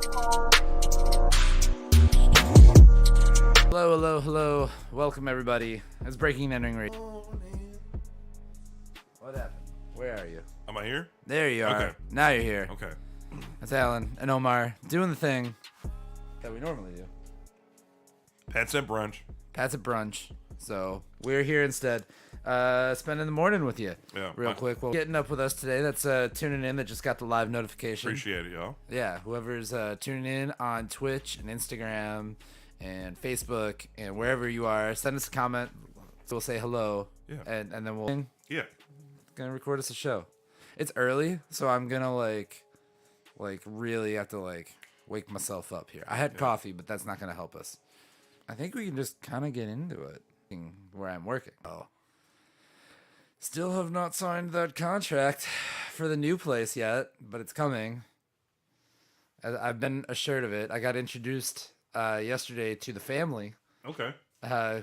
Hello, hello, hello. Welcome, everybody. It's Breaking and Entering Radio. What happened? Where are you? Am I here? There you are. Okay. Now you're here. Okay. That's Alan and Omar doing the thing that we normally do. Pat's at brunch. Pat's at brunch. So we're here instead. Spending the morning with you. Yeah. Real quick. Well, getting up with us today. That's tuning in. That just got the live notification. Appreciate it, y'all. Yeah. Whoever's tuning in on Twitch and Instagram and Facebook and wherever you are, send us a comment. We'll say hello. Yeah. And then we'll Yeah. gonna record us a show. It's early, so I'm gonna like really have to wake myself up here. I had coffee, but that's not gonna help us. I think we can just kind of get into it where I'm working. Oh, still have not signed that contract for the new place yet, but it's coming. I've been assured of it. I got introduced yesterday to the family Okay.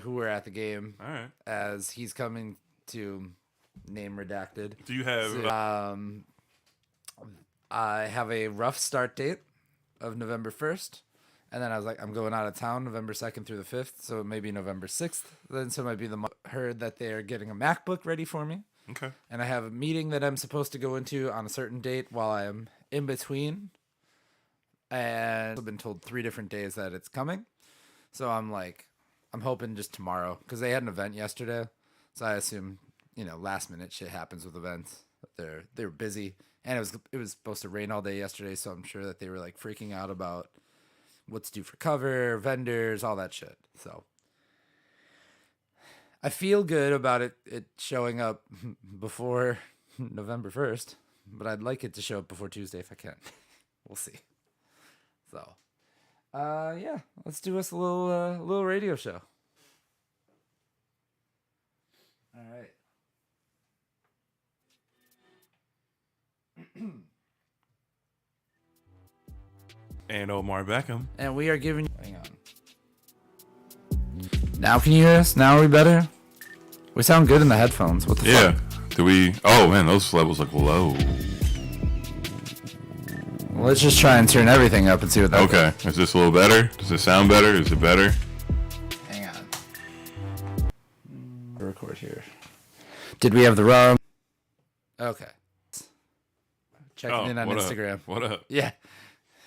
who were at the game All right. as he's coming to name redacted. Do you have? I have a rough start date of November 1st. And then I was like, I'm going out of town November 2nd through the 5th. So it may be November 6th. Then so it might be the month. Heard that they are getting a MacBook ready for me. Okay. And I have a meeting that I'm supposed to go into on a certain date while I am in between. And I've been told 3 different days that it's coming. So I'm hoping just tomorrow. Because they had an event yesterday. So I assume, last minute shit happens with events. They're busy. And it was supposed to rain all day yesterday. So I'm sure that they were freaking out about what's due for cover, vendors, all that shit. So I feel good about it showing up before November 1st, but I'd like it to show up before Tuesday if I can. We'll see. So, yeah, let's do us a little radio show. All right. And Omar Beckham. And we are giving. Hang on. Now can you hear us? Now are we better? We sound good in the headphones. What the fuck? Do we? Oh man, those levels look low. Well, let's just try and turn everything up and see what that Okay. Is this a little better? Does it sound better? Is it better? does. Hang on. Record here. Did we have the wrong? Okay. Checking in on what Instagram. Up? What up? Yeah.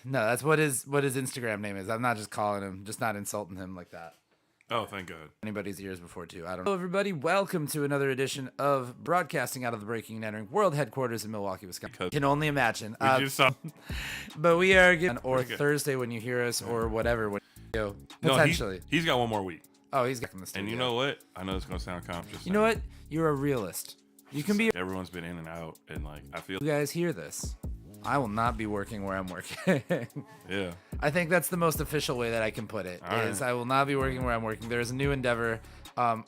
No, that's what his Instagram name is. I'm not just calling him, just not insulting him like that. Oh, thank God. Anybody's ears before too. I don't know. Hello, everybody. Welcome to another edition of broadcasting out of the Breaking and Entering World Headquarters in Milwaukee, Wisconsin. Can only imagine. We just saw. But we are getting Thursday when you hear us, or whatever. Potentially. No, he's got one more week. Oh, he's got in the studio. And you know what? I know it's gonna sound conscious. You know what? You're a realist. You can be. Everyone's been in and out, and I feel. You guys hear this? I will not be working where I'm working. Yeah. I think that's the most official way that I can put it. All is right. I will not be working where I'm working. There is a new endeavor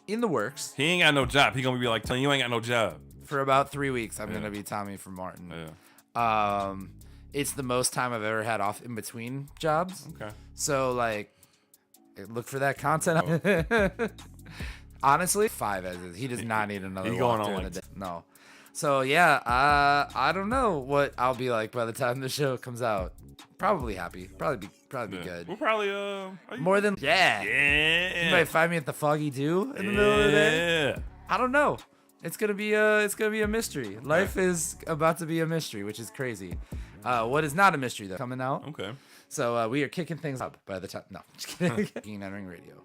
in the works. He ain't got no job. He gonna be like, telling you ain't got no job. For about 3 weeks, I'm gonna be Tommy from Martin. Yeah. It's the most time I've ever had off in between jobs. Okay. So look for that content. Honestly, 5 as is. He does not need another He going walk on during like the day. No. So yeah, I don't know what I'll be like by the time the show comes out. Probably happy. Probably be good. We'll probably More than Yeah. You might find me at the Foggy 2 in the middle of the day. Yeah. I don't know. It's gonna be a mystery. Life is about to be a mystery, which is crazy. What is not a mystery though? Coming out. Okay. So we are kicking things up by the time. No, just kidding. Breaking and Entering Radio.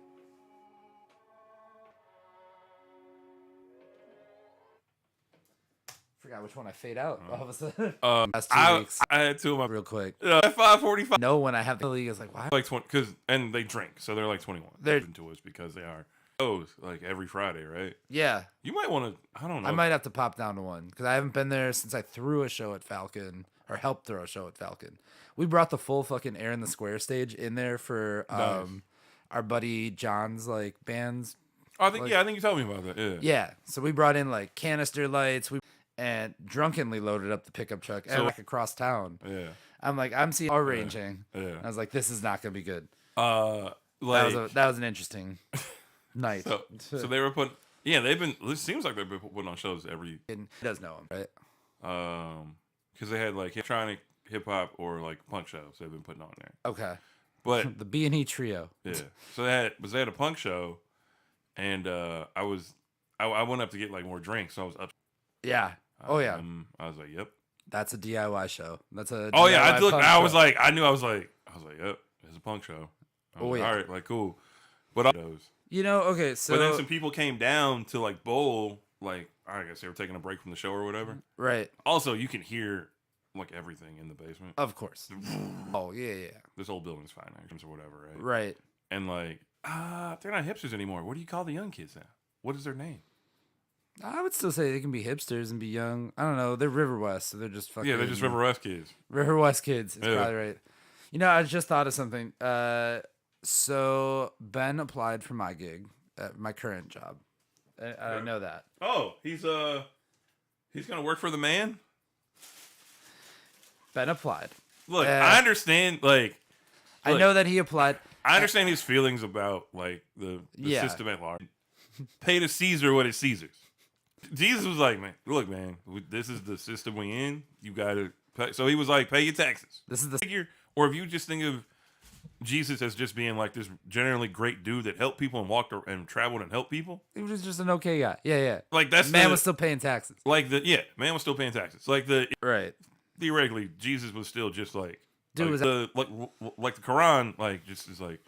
Forgot which one I fade out all of a sudden. Last 2 weeks. I had 2 of my Real quick. at 5:45. No, when I have the league, it's like why? Like 20, and they drink, so they're like 21. They're- into us because they are. Every Friday, right? Yeah, You might want to. I don't know. I might have to pop down to one because I haven't been there since I threw a show at Falcon or helped throw a show at Falcon. We brought the full fucking Air in the Square stage in there for Nice. our buddy John's bands. I think I think you told me about that. Yeah. Yeah, so we brought in canister lights. And drunkenly loaded up the pickup truck and across town. Yeah. I'm seeing arranging. Yeah. I was like, this is not gonna be good. Like That was an interesting night. so they were putting. Yeah, they've been. It seems like they've been putting on shows every. And he does know him, right? Because they had him trying to hip hop or like punk shows they've been putting on there. Okay. But The B&E trio. yeah, so they had a punk show, and I went up to get like more drinks. So I was up. Yeah. Oh yeah. I was like, yep. That's a DIY show. That's a Oh yeah, DIY punk I was show. like, I was like, yep, it's a punk show. I was like, yeah. all right, like cool. But those. You know, okay, so But then some people came down to like bowl, like I guess they were taking a break from the show or whatever. right. Also, you can hear like everything in the basement. Of course. Oh, yeah. This old building's fine, or whatever, right? Right. And like, they're not hipsters anymore. What do you call the young kids now? What is their name? I would still say they can be hipsters and be young. I don't know. They're River West, so they're just fucking. Yeah, they're just River West kids. River West kids. It's Yeah. probably right. You know, I just thought of something. So Ben applied for my gig at my current job. I know that. Oh, he's gonna work for the man. Ben applied. Look, I understand. Like, I know that he applied. I understand his feelings about like the Yeah. system at large. Pay to Caesar what is Caesar's. Jesus was like, man, look, man, this is the system we in. You gotta pay. So he was like, pay your taxes. This is the Figure, or if you just think of Jesus as just being like this generally great dude that helped people and walked and traveled and helped people, he was just an okay guy. Yeah. like that's Man was still paying taxes. man was still paying taxes. Like Right. theoretically, Jesus was still just like Dude, was like the Quran, like just is like.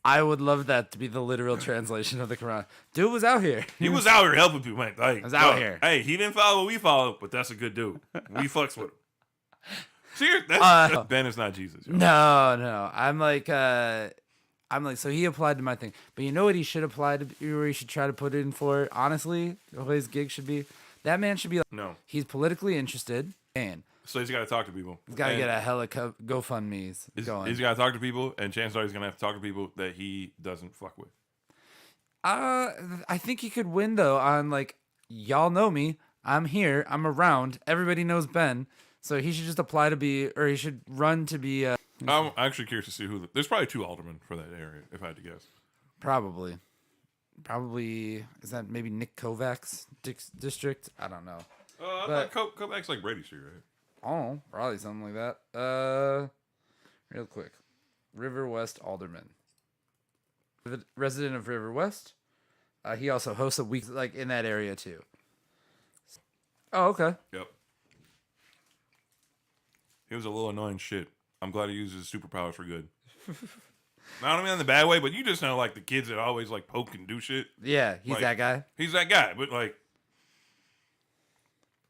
I would love that to be the literal translation of the Quran. Dude was out here. He was out here helping people, man. Like, was out here. Hey, he didn't follow what we followed, but that's a good dude. We fucks with him. Seriously, Ben is not Jesus. Yo. No. I'm like, so he applied to my thing. But you know what he should apply to, or he should try to put in for, honestly, what his gig should be? That man should be like, No. he's politically interested, and So he's got to talk to people. he's got to get a hella GoFundMe's going. He's got to talk to people, and chances are he's going to have to talk to people that he doesn't fuck with. I think he could win, though, on, like, y'all know me. I'm here. I'm around. Everybody knows Ben. So he should just apply to be, or he should run to be, I'm actually curious to see who. There's probably 2 aldermen for that area, if I had to guess. Probably, is that maybe Nick Kovacs district? I don't know. I thought Kovac's like Brady Street, right? Oh, probably something like that. Real quick. River West Alderman. Resident of River West. He also hosts a week like in that area too. Oh, okay. Yep. He was a little annoying shit. I'm glad he used his superpowers for good. Not only in the bad way, but you just know like the kids that always like poke and do shit. Yeah, he's Like, that guy. He's that guy, but like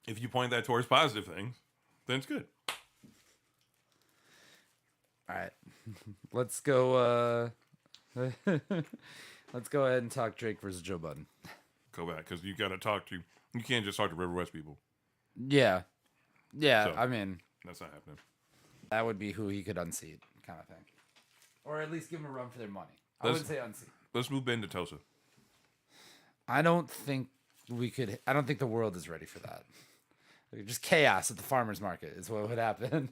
if you point that towards positive things, then it's good. All right. Let's go let's go ahead and talk Drake versus Joe Budden. Go back because you got to talk to. You can't just talk to River West people. Yeah. So- I mean, That's not happening. that would be who he could unseat, kind of thing. Or at least give him a run for their money. I wouldn't say unseat. Let's move Ben to Tulsa. I don't think the world is ready for that. Like, just chaos at the farmer's market is what would happen.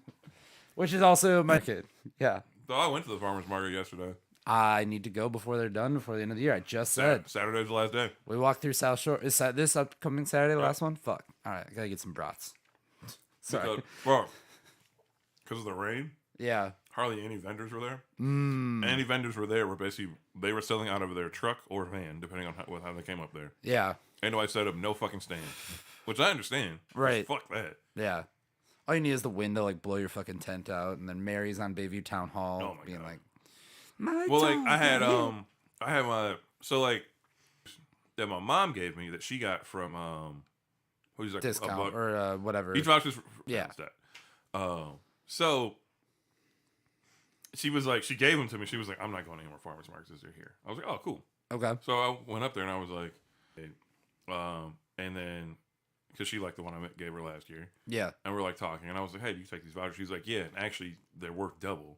Which is also a market. Yeah. So I went to the farmer's market yesterday. I need to go before they're done, before the end of the year. I just said. Saturday's the last day. We walked through South Shore. Is that this upcoming Saturday, the last one? Fuck. All right. I got to get some brats. Sorry. Because of the rain, Yeah. hardly any vendors were there. Any vendors were there were basically, they were selling out of their truck or van, depending on how they came up there. Yeah. And I set up no fucking stand, which I understand. Right. Fuck that. Yeah. All you need is the wind to like blow your fucking tent out, and then Mary's on Bayview Town Hall Oh my being God. like, "My Well, like town, I had Bayview." that my mom gave me that she got from who's like discount or whatever. Beach vouchers. Yeah. That. So she was like, she gave them to me. She was like, I'm not going to any more farmers markets as they're here. I was like, oh, cool. Okay. So I went up there and I was like, hey, and then because she liked the one I gave her last year, Yeah. and we're like talking, and I was like, hey, do you take these vouchers? She's like, yeah, and actually they're worth double.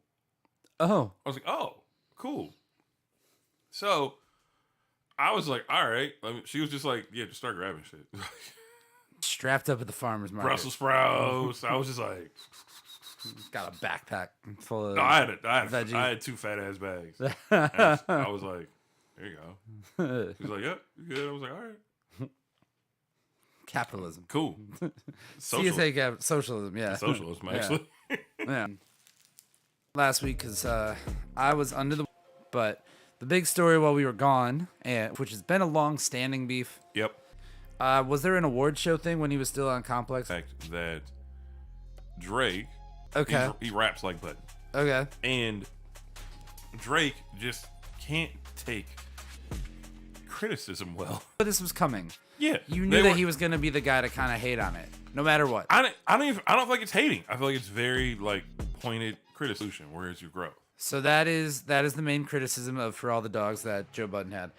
Oh. I was like, oh, cool. So I was like, all right. She was just like, yeah, just start grabbing shit. Strapped up at the farmer's market. Brussels sprouts. I was just like, Got a backpack full of. no, I veggies. had 2 fat ass bags. And I was like, there you go. She was like, yep, you good. I was like, all right. Capitalism. Cool. Social. Socialism, yeah. Socialism, Yeah. actually. Yeah. Last week, because I was under the... But the big story while we were gone, and which has been a long-standing beef, Yep. was there an award show thing when he was still on Complex? Fact that Drake, Okay. he raps like Button. Okay. And Drake just can't take criticism well. But this was coming. Yeah. You knew that he was going to be the guy to kind of hate on it, no matter what. I don't feel like it's hating. I feel like it's very like pointed criticism. Where is your growth? So that is the main criticism of For All the Dogs that Joe Budden had.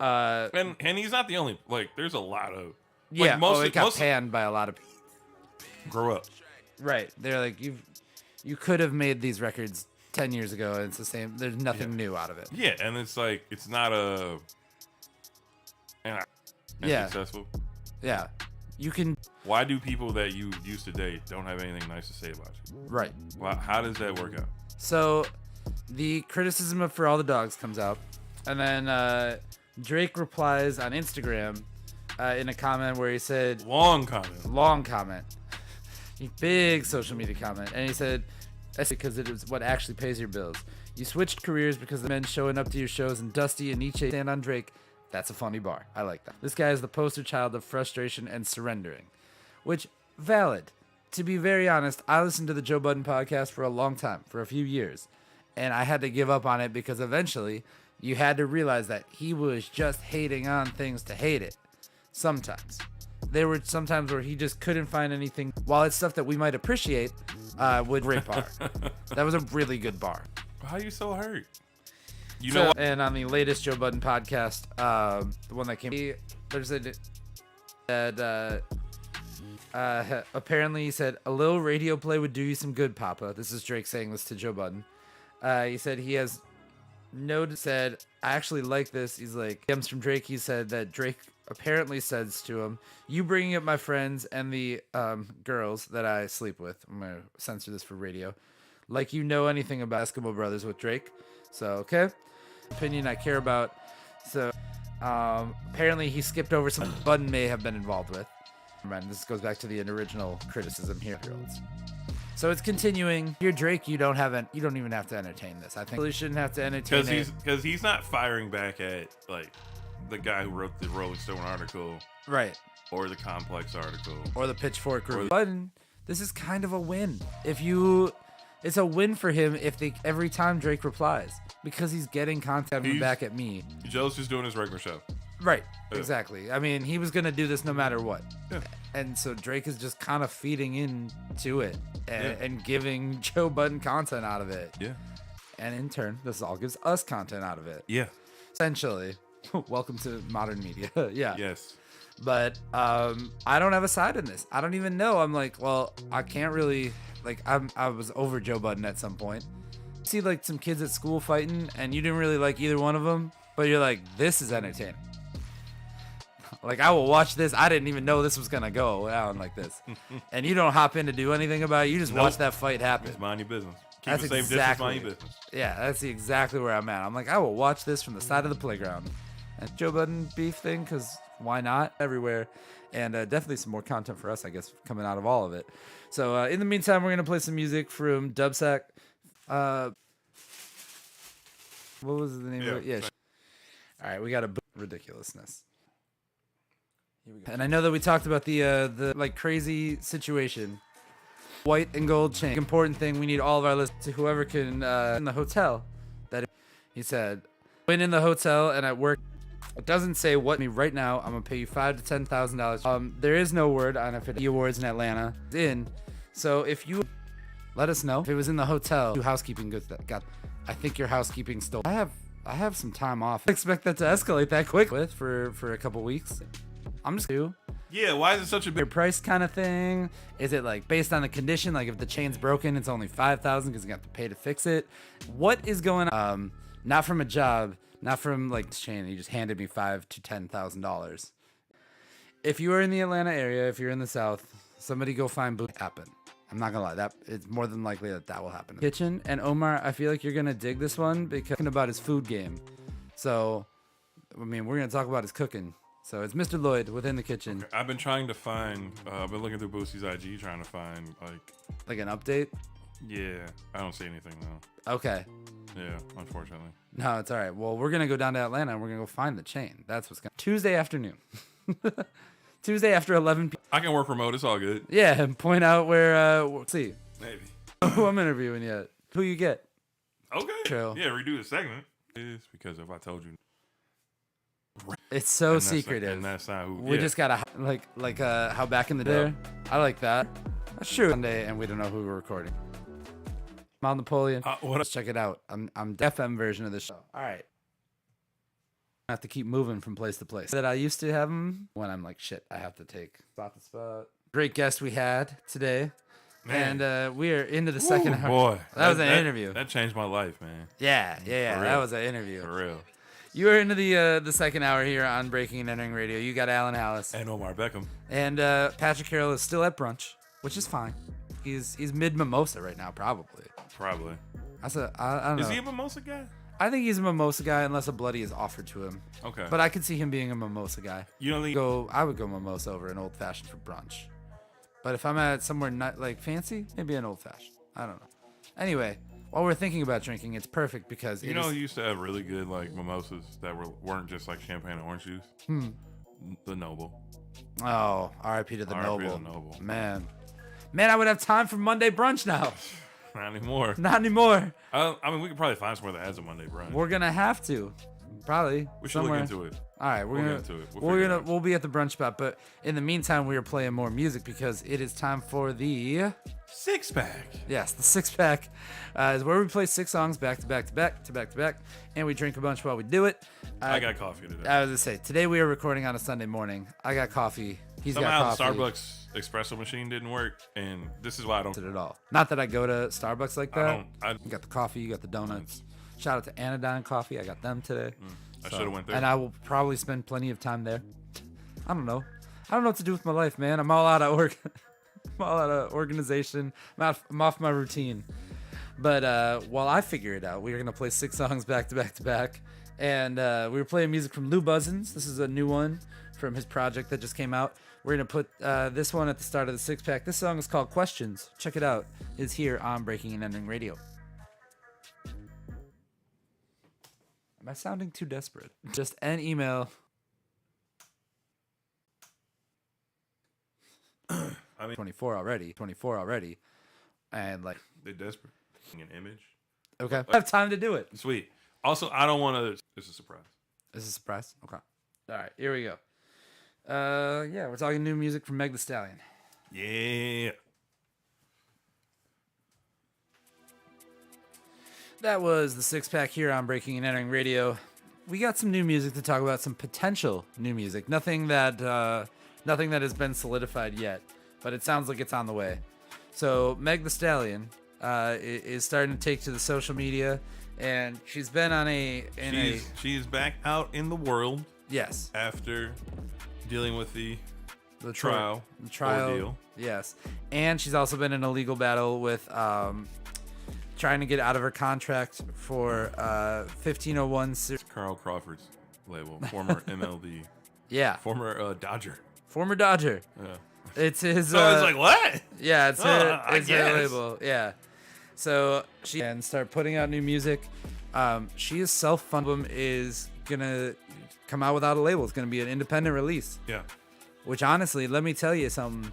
And he's not the only. Like, there's a lot of. Yeah, Like, it got panned by a lot of people. Grow up. Right. They're like, you could have made these records 10 years ago, and it's the same. There's nothing new out of it. Yeah, and it's like it's not a. And successful. Yeah. You can. Why do people that you used to date don't have anything nice to say about you? Right. Why, how does that work out? So the criticism of For All the Dogs comes out, and then Drake replies on Instagram in a comment where he said, Long comment. Big social media comment, and he said, that's because it is what actually pays your bills. You switched careers because the men showing up to your shows and Dusty and Nietzsche stand on Drake. That's a funny bar. I like that. This guy is the poster child of frustration and surrendering, which, valid. To be very honest, I listened to the Joe Budden podcast for a long time, for a few years, and I had to give up on it because eventually you had to realize that he was just hating on things to hate it. Sometimes. There were some times where he just couldn't find anything. While it's stuff that we might appreciate, would great bar. That was a really good bar. How are you so hurt? You know what? And on the latest Joe Budden podcast, the one that came, there's a that apparently he said a little radio play would do you some good, Papa. This is Drake saying this to Joe Budden. He said he has said I actually like this. He's like comes from Drake. He said that Drake apparently says to him, "You bringing up my friends and the girls that I sleep with." I'm gonna censor this for radio. Like you know anything about Eskimo Brothers with Drake. So okay. Opinion I care about. So apparently he skipped over some Budden may have been involved with. Man, this goes back to the original criticism here. So it's continuing. You're Drake. You don't even have to entertain this. I think you shouldn't have to entertain it because he's not firing back at like the guy who wrote the Rolling Stone article, right? Or the Complex article, or the Pitchfork review. Budden, this is kind of a win. It's a win for him every time Drake replies because he's getting content back at me. Joe's just doing his regular show. Right. Exactly. I mean, he was going to do this no matter what. Yeah. And so Drake is just kind of feeding into it and giving Joe Budden content out of it. Yeah. And in turn, this all gives us content out of it. Yeah. Essentially. Welcome to modern media. Yeah. Yes. But I don't have a side in this. I don't even know. I'm like, well, I can't really... Like, I was over Joe Budden at some point. See, like, some kids at school fighting, and you didn't really like either one of them, but you're like, this is entertaining. Like, I will watch this. I didn't even know this was going to go down like this. And you don't hop in to do anything about it. You just watch that fight happen. Just mind your business. Keep That's the same distance, mind your business. Yeah, that's exactly where I'm at. I'm like, I will watch this from the side of the playground. And Joe Budden beef thing, because why not? Everywhere. And definitely some more content for us, I guess, coming out of all of it. So in the meantime, we're going to play some music from Dubsack. What was the name of it? Yeah. All right, we got a ridiculousness. Here we go. And I know that we talked about the like crazy situation. White and gold chain. Important thing, we need all of our listeners to whoever can in the hotel. That he said, when in the hotel and at work. It doesn't say what me right now. I'm gonna pay you $5,000 to $10,000. There is no word on if the awards in Atlanta is in. So if you let us know if it was in the hotel, do housekeeping goods that got. I think your housekeeping still. I have some time off. I expect that to escalate that quick for a couple weeks. I'm just do. Yeah, why is it such a big price kind of thing? Is it like based on the condition? Like if the chain's broken, it's only $5,000 because you have to pay to fix it. What is going on? Not from a job. Not from like this chain. He just handed me $5,000 to $10,000. If you are in the Atlanta area, if you're in the South, somebody go find Blue happen. I'm not gonna lie, that it's more than likely that will happen. Kitchen and Omar, I feel like you're gonna dig this one because talking about his food game. So, I mean, we're gonna talk about his cooking So it's Mr. Lloyd within the kitchen. I've been trying to find. I've been looking through Boosie's IG trying to find Like an update? Yeah, I don't see anything though. Okay. Yeah, unfortunately. No, it's all right. Well, we're going to go down to Atlanta and we're going to go find the chain. That's what's going to Tuesday afternoon. Tuesday after 11 p.m. I can work remote. It's all good. Yeah, and point out where, let's see. Maybe. Who I'm interviewing yet. Who you get. Okay. True. Yeah, redo the segment. It's because if I told you. It's so And that's not- secretive. and that's not who. We yeah. just gotta like how back in the day. I like that. That's true. Sunday, and we don't know who we're recording. Mount Napoleon. What Let's check it out. I'm FM version of the show. All right. I have to keep moving from place to place. That I used to have them when I'm like shit. I have to take spot to spot. Great guest we had today, Man. and we are into the second hour. Boy, that was an interview. That changed my life, man. Yeah. For That real. was an interview. For real. You were into the second hour here on Breaking and Entering Radio. You got Alan Hallis. And Omar Beckham. And Patrick Carroll is still at brunch, which is fine. He's mid mimosa right now, probably. Probably. I don't know. Is he a mimosa guy? I think he's a mimosa guy unless a bloody is offered to him. Okay. But I could see him being a mimosa guy. You don't think? I would go mimosa over an old fashioned for brunch. But if I'm at somewhere not like fancy, maybe an old fashioned. I don't know. Anyway, while we're thinking about drinking, it's perfect because You know, you used to have really good like mimosas that weren't just like champagne and orange juice. The Noble. Oh, R.I.P. to the R.I.P. Noble. to the Noble. Man, I would have time for Monday brunch now. Not anymore. Not anymore. I mean, we could probably find somewhere that has a Monday brunch. We're gonna have to, probably. We should somewhere. look into it. All right, We'll get into it. We'll be at the brunch spot, but in the meantime, we are playing more music because it is time for the Six pack. the 6-pack is where we play 6 songs back to back to back to back to back, and we drink a bunch while we do it. I got coffee today. I was gonna say today we are recording on a Sunday morning. I got coffee. He's Somehow got coffee. the Starbucks espresso machine didn't work, and this is why I don't. At all. Not that I go to Starbucks like that. I You got the coffee, you got the donuts. Shout out to Anodyne Coffee. I got them today. I should have went there. And I will probably spend plenty of time there. I don't know. I don't know what to do with my life, man. I'm all out of organization. I'm off my routine. But while I figure it out, we're gonna play 6 songs back to back to back. And we were playing music from Lou Buzzins. This is a new one from his project that just came out. We're gonna put this one at the start of the 6-pack. This song is called Questions. Check it out. It's here on Breaking and Entering Radio. Am I sounding too desperate? Just an email. I mean, 24 already. And like, they're desperate. An image. okay. I have time to do it. Sweet. Also, I don't want to. It's a surprise. Is this a surprise? Okay. All right, here we go. Yeah, we're talking new music from Meg Thee Stallion. Yeah. That was the 6-pack here on Breaking and Entering Radio. We got some new music to talk about, some potential new music. Nothing that has been solidified yet, but it sounds like it's on the way. So Meg Thee Stallion is starting to take to the social media, and she's been on She's back out in the world yes, after dealing with the the trial ordeal. Yes, and she's also been in a legal battle with trying to get out of her contract for 1501. Carl Crawford's label, former MLB, Yeah, former Dodger. former Dodger. Yeah. It's his. So it's like what? Yeah, it's I it's her guess. label. Yeah. So she can start putting out new music. She is self-funded. Is gonna come out without a label. It's gonna be an independent release. Yeah. Which honestly, let me tell you something.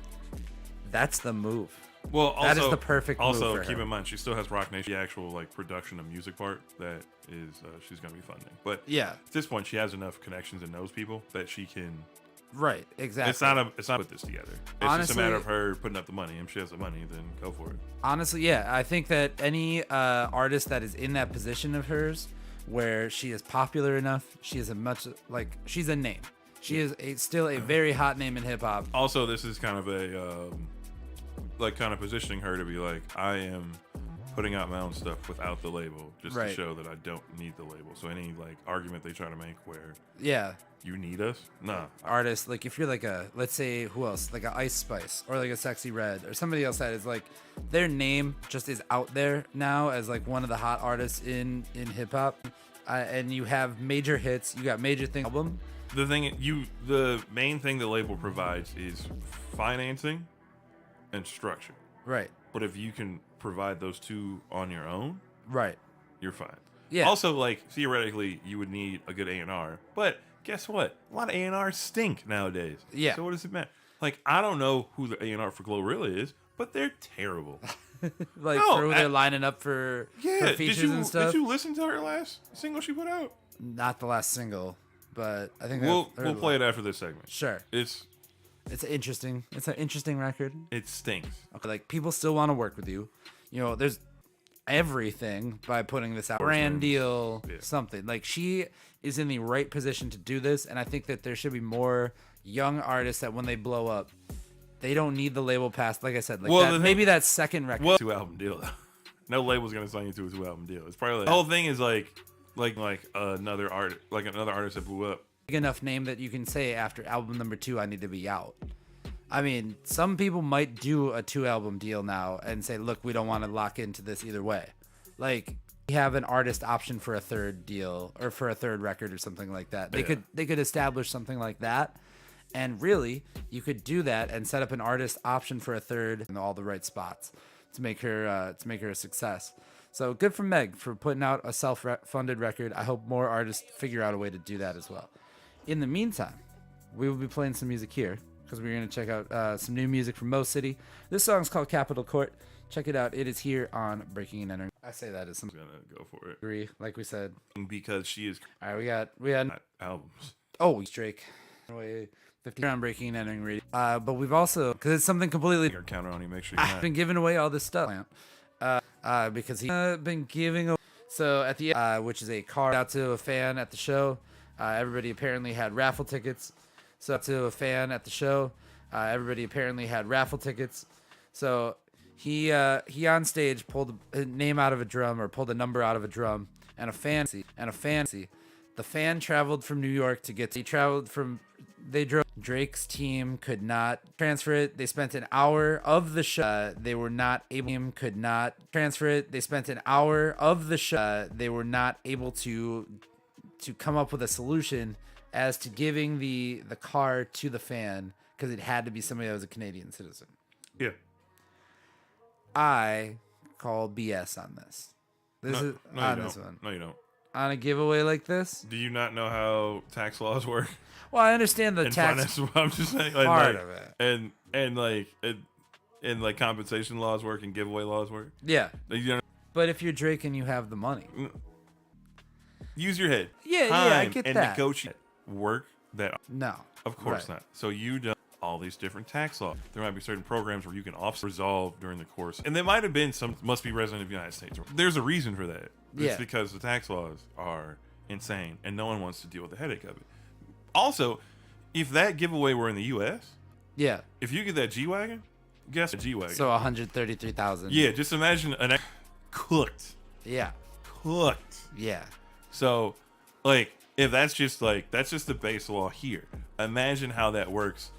That's the move. Well, also, That is the perfect move Also, for keep her. in mind she still has Rock Nation, the actual like production of music part that is she's gonna be funding. But Yeah. at this point, she has enough connections and knows people that she can. Right. Exactly. It's not put this together. It's just a Honestly- matter of her putting up the money. And if she has the money, then go for it. Honestly, yeah. I think that any artist that is in that position of hers, where she is popular enough, she is she's a name. She is still a very hot name in hip hop. Also, this is kind of a kind of positioning her to be like, I am putting out my own stuff without the label, just Right. to show that I don't need the label. So any like argument they try to make where Yeah. you need us, nah. Artist, like if you're like let's say who else, like a Ice Spice or like a Sexy Red or somebody else that is like their name just is out there now as like one of the hot artists in hip hop, and you have major hits, you got major thing album, the main thing the label provides is financing and structure. Right. But if you can provide those two on your own, Right. you're fine. Yeah. Also, like, theoretically, you would need a good A&R. But guess what? A lot of A&Rs stink nowadays. Yeah. So what does it matter? Like, I don't know who the A&R for Glorilla is, but they're terrible. Like No, for who they're lining up for features and stuff. Did you listen to her last single she put out? Not the last single, but I think We'll that play it after this segment. Sure. It's It's interesting. It's an interesting record. It stinks. Okay, like people still want to work with you. You know, there's everything by putting this out. Brand deal, something. Like she is in the right position to do this, and I think that there should be more young artists that when they blow up, they don't need the label pass. Like I said, like that, maybe that second record. 2-album deal though. No label's gonna sign you to a 2-album deal. It's probably like, the whole thing is like another artist that blew up. Big enough name that you can say after album number 2, I need to be out. I mean, some people might do a 2-album deal now and say, look, we don't want to lock into this either way. Like, we have an artist option for a third deal or for a third record or something like that. They could establish something like that. And really, you could do that and set up an artist option for a third in all the right spots to make her a success. So good for Meg for putting out a self-funded record. I hope more artists figure out a way to do that as well. In the meantime, we will be playing some music here because we're going to check out some new music from Mo City. This song is called Capitol Court. Check it out. It is here on Breaking and Entering. I say that as some gonna go for it. agree, like we said. Because she is. All right, we had albums. Oh, Drake. 50 on Breaking and Entering radio. But we've also, because it's something completely. Counter on you. Make sure you're I've been giving away all this stuff. Because he's been giving away. So at the end, which is a card out to a fan at the show. Everybody apparently had raffle tickets. So to a fan at the show, everybody apparently had raffle tickets. So he on stage pulled a name out of a drum or pulled a number out of a drum, and a fan. The fan traveled from New York to get. They drove. Drake's team could not transfer it. They spent an hour of the show. They were not able. Could not transfer it. They spent an hour of the show. They were not able to come up with a solution as to giving the car to the fan because it had to be somebody that was a Canadian citizen. Yeah. I call BS on this. This one. No, you don't. On a giveaway like this? Do you not know how tax laws work? Well, I understand the tax I'm just saying, part of it. And compensation laws work and giveaway laws work. Yeah. You know, but if you're Drake and you have the money. Use your head. Yeah, I get and that. And negotiate work that. No. Of course not. So you don't. All these different tax laws. There might be certain programs where you can resolve during the course. And there might have been some must be resident of the United States. There's a reason for that. It's because the tax laws are insane and no one wants to deal with the headache of it. Also, if that giveaway were in the US, if you get that G-Wagon, guess a G-Wagon. So 133,000. Yeah, just imagine cooked. Yeah. Cooked. Yeah. So, like, if that's just the base law here. Imagine how that works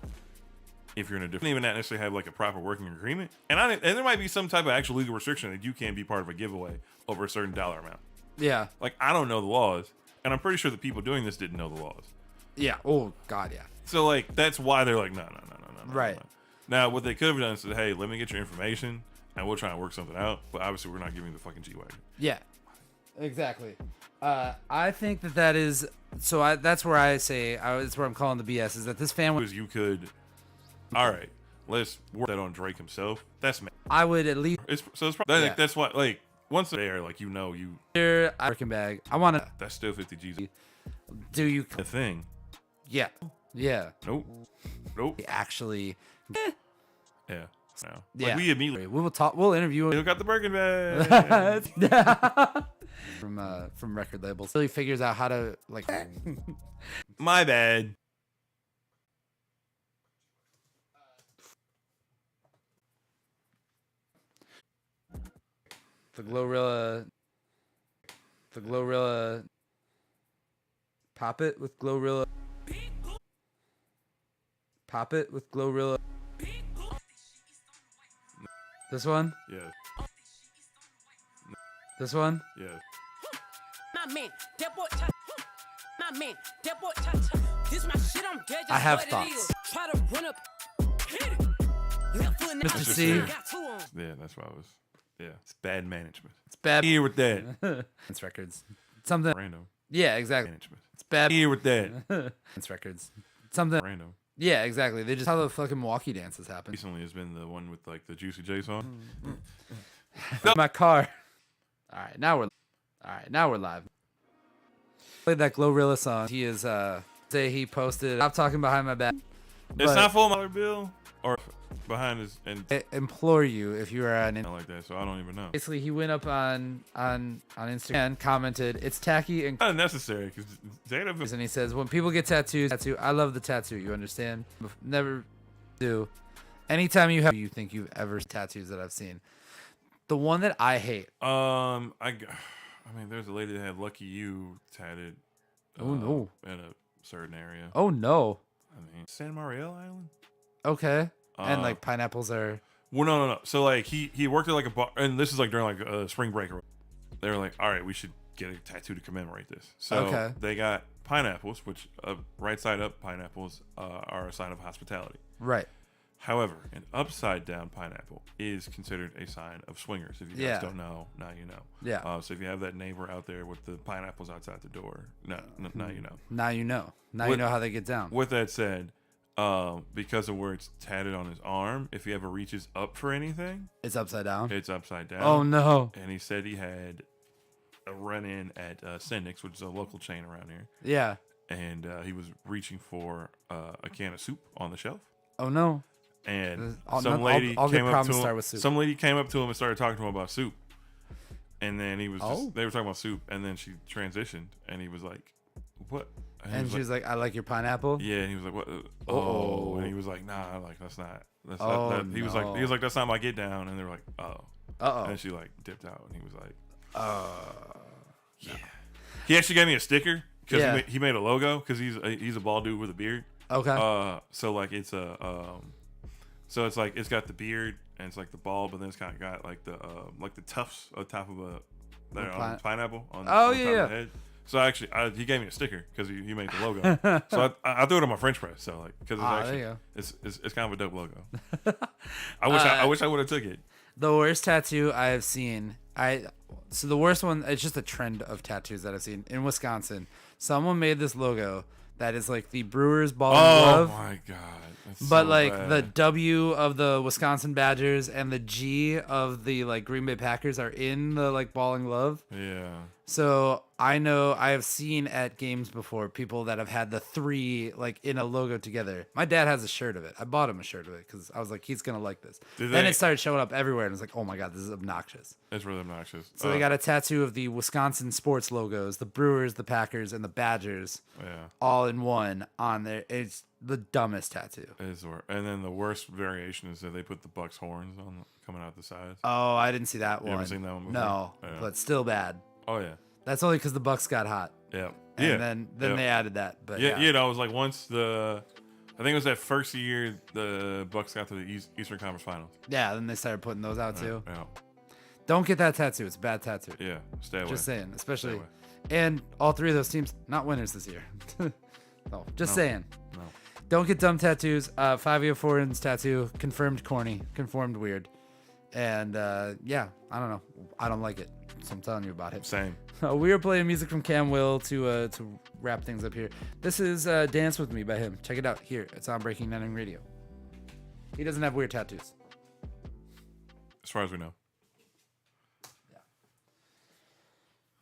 if you're in a different, even not necessarily have like a proper working agreement, and there might be some type of actual legal restriction that you can't be part of a giveaway over a certain dollar amount. Yeah. Like, I don't know the laws, and I'm pretty sure the people doing this didn't know the laws. Yeah. Oh God. Yeah. So like that's why they're like no. Right. Now what they could have done is said, hey, let me get your information and we'll try and work something out. But obviously we're not giving you the fucking G-Wagon. Yeah. Exactly. I think that is so. That's where I say that's where I'm calling the BS is that this fan was you could. All right, let's work that on Drake himself. That's me. I would at least. It's probably that's why like once they're like you working bag. I want to. That's still 50 G's. Do you a thing? Yeah. Yeah. Nope. Actually. Yeah. No. Yeah. Like we immediately. We will talk. We'll interview him. Look at the Birkin bag. from record labels. Really figures out how to like. My bad. The Glorilla. Pop it with Glorilla. Pop it with Glorilla. This one? Yeah. This one? Yeah. I have thoughts. Mr. C. Yeah, that's what I was. Yeah, it's bad management. It's bad. Here with that. It's records. Something. Random Yeah, exactly. management. It's bad. Here with that. It's records. Something. Random. Yeah, exactly. They just how the fucking walkie dances happen. Recently has been the one with like the Juicy J song. My car. All right, now we're live. Played that Glorilla song. He is say he posted. Stop talking behind my back. It's But not $4 bill or behind his and I implore you if you are an. not like that. So I don't even know. Basically, he went up on Instagram and commented, "It's tacky and." Not unnecessary because Jada. And he says, "When people get tattoos, I love the tattoo. You understand? Never do. Anytime you have, you think you've ever tattoos that I've seen. The one that I hate. I mean, there's a lady that had "Lucky You" tatted. Oh no! In a certain area. Oh no! I mean, San Mariel Island. Okay. And like pineapples are. Well, no. So like he worked at like a bar, and this is like during like a spring break. They were like, all right, we should get a tattoo to commemorate this. So they got pineapples, which right side up pineapples are a sign of hospitality. Right. However, an upside down pineapple is considered a sign of swingers. If you guys don't know, now you know. Yeah. So if you have that neighbor out there with the pineapples outside the door, now you know. Now you know. Now you know how they get down. With that said, because of where it's tatted on his arm, if he ever reaches up for anything, It's upside down. it's upside down. Oh no! And he said he had a run-in at Sendix, which is a local chain around here, Yeah. and he was reaching for a can of soup on the shelf. Oh no! And I'll came get up to problems him. start with soup. Some lady came up to him and started talking to him about soup. And then he was Oh. they were talking about soup, and then she transitioned, and he was like, "What?" And she was like, "I like your pineapple." "Yeah." And he was like, "What?" Uh-oh. And he was like, "Nah, like that's not. That's Oh, not." That. He was no. like, "That's not my get down." And they were like, "Oh." Uh And she like dipped out, and he was like, oh. "Yeah." He actually gave me a sticker because Yeah. he made a logo because he's a bald dude with a beard. Okay. So like it's so it's like it's got the beard and it's like the bald, but then it's kind of got like the tufts on top of a pineapple on, Oh, on the top yeah. of the head. So actually, he gave me a sticker because he made the logo. So I threw it on my French press. So like because it's there actually you go. it's kind of a dope logo. I wish I would have took it. The worst tattoo I have seen. So the worst one. It's just a trend of tattoos that I've seen in Wisconsin. Someone made this logo that is like the Brewers ball and glove. Oh my god! That's But so like bad. the W of the Wisconsin Badgers and the G of the like Green Bay Packers are in the like ball and glove. Yeah. So I know I have seen at games before people that have had the three like in a logo together. My dad has a shirt of it. I bought him a shirt of it because I was like, he's gonna like this. Then it started showing up everywhere, and I was like, oh my god, this is obnoxious. It's really obnoxious. So they got a tattoo of the Wisconsin sports logos, the Brewers, the Packers, and the Badgers, all in one on there. It's the dumbest tattoo. And then the worst variation is that they put the Bucks horns on coming out the sides. Oh, I didn't see that one. Ever seen that one before? No, Yeah. but still bad. Oh yeah. That's only because the Bucks got hot. Yeah. And then they added that. But yeah, you know, it was like once I think it was that first year the Bucks got to the Eastern Conference Finals. Yeah, then they started putting those out too. Yeah. Don't get that tattoo. It's a bad tattoo. Yeah. Stay away. Just saying, especially. away. And all three of those teams not winners this year. No, just saying. No. Don't get dumb tattoos. Fabio Foreign's tattoo confirmed corny, confirmed weird, and yeah, I don't know. I don't like it, so I'm telling you about it. Same. We are playing music from Cam Will to wrap things up here. This is "Dance with Me" by him. Check it out here. It's on Breaking Netting Radio. He doesn't have weird tattoos. As far as we know.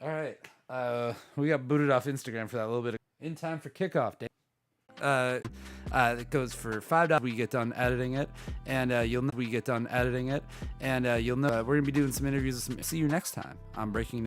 All right. We got booted off Instagram for that little bit. In time for kickoff. It goes for $5. We get done editing it, and you'll know we're gonna be doing some interviews. See you next time on Breaking.